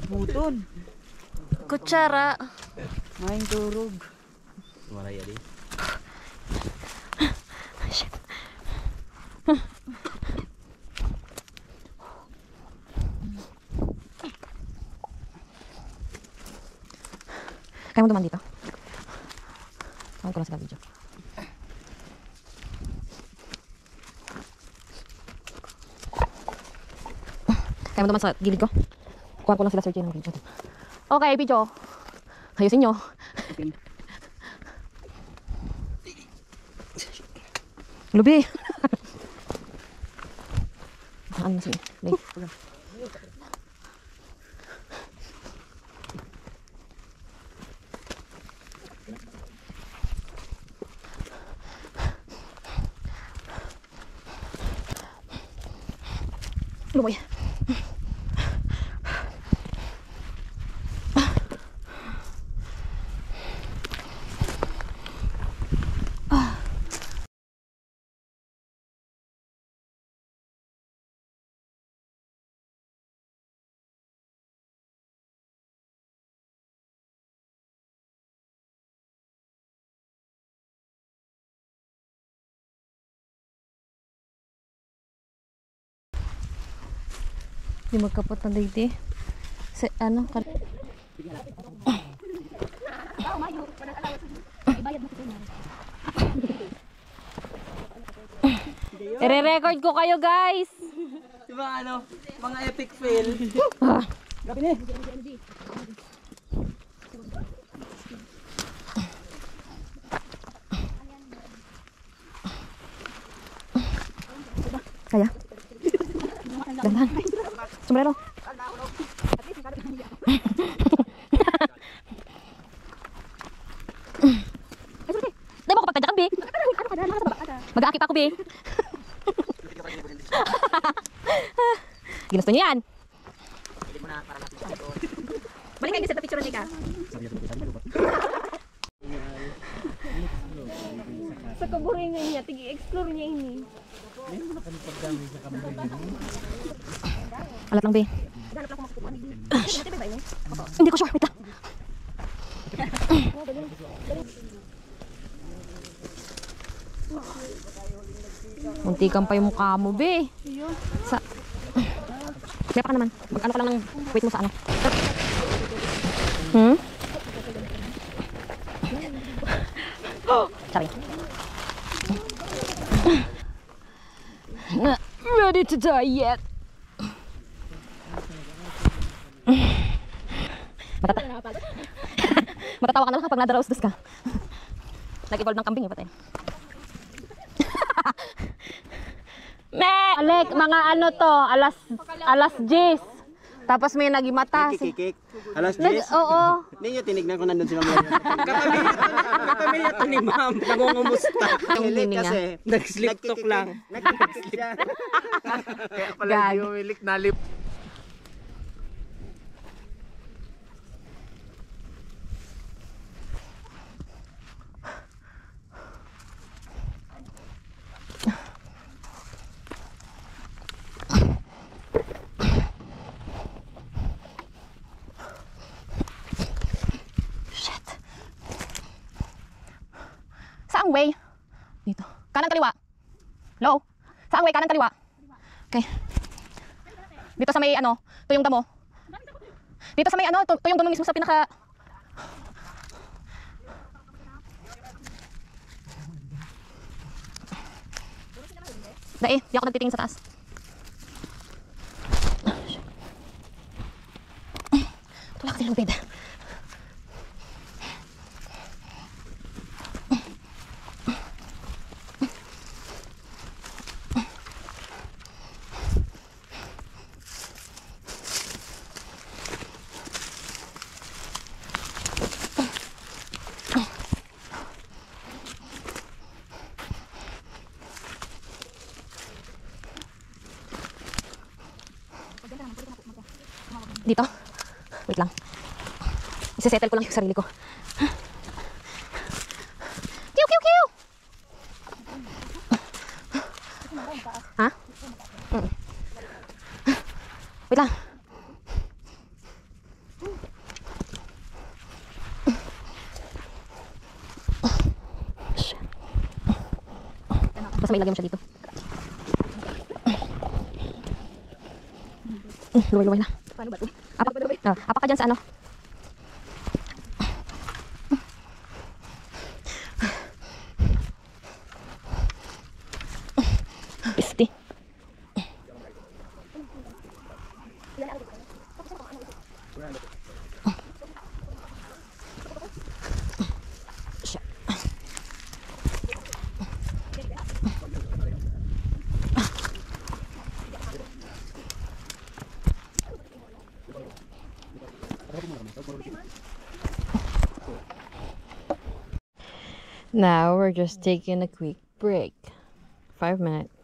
Buton. Kutsara. Main turog. Maraya di. Shit. Kaya mo duman dito. Saan ko lang sa video. Kaya mo duman sa gilid ko. Kuha ko lang sila search ng video. Okay, video. Ayusin nyo. Lubi. Ano na siya? Lumoy. Di magkapot na dito. Sa ano? I-record ko kayo, guys. Diba ano? Mga epic fail. Gabi ni. Kaya? Dandan. Sombrero. Dahil mo ko pagtadyakan, Bi. Mag-aakit ako, Bi. Ginusto niyo yan. Balik kayo sa picture niya ka. Sa kaburingan niya, tigi-explore niya ini. Alat lang, Be. Hindi ko sure, wait lang. Muntikan pa yung mukha mo, Be. Sa... Kaya pa ka naman. Mag-ano ka lang ng wait mo sa ano. Sorry. Not ready to die yet. Matatawa ka na lang kapag nadaraos-dos ka. Nag-evolve ng kambing, patay. Alek, mga ano to, alas 10. Tapos may nagimata. Kikik. Alas 10. Oo. Ninyo tinignan ko nandun si Ma'am. Kapamilya to ni Ma'am. Nangungumusta. Hilik kasi. Nag-slip talk lang. Nag-slip siya. Kaya pala hindi umilik na lip. Saang way? Dito. Kanan kaliwa. Low. Saang way? Kanan kaliwa. Okay. Dito sa may ano, tuyong damo. Dito sa may ano, tuyong damo mismo sa pinaka... Dai, di ako nagtitingin sa taas. Tulak kasi lubid. Dito. Wait lang. Isa-settle ko lang yung sarili ko. Kiw, kiw, kiw! Ha? Wait lang. may ilagay mo siya dito. Luway-luway na. Paano ba ito? Apak ka dyan sa ano. Pisti. Now we're just taking a quick break. 5 minutes.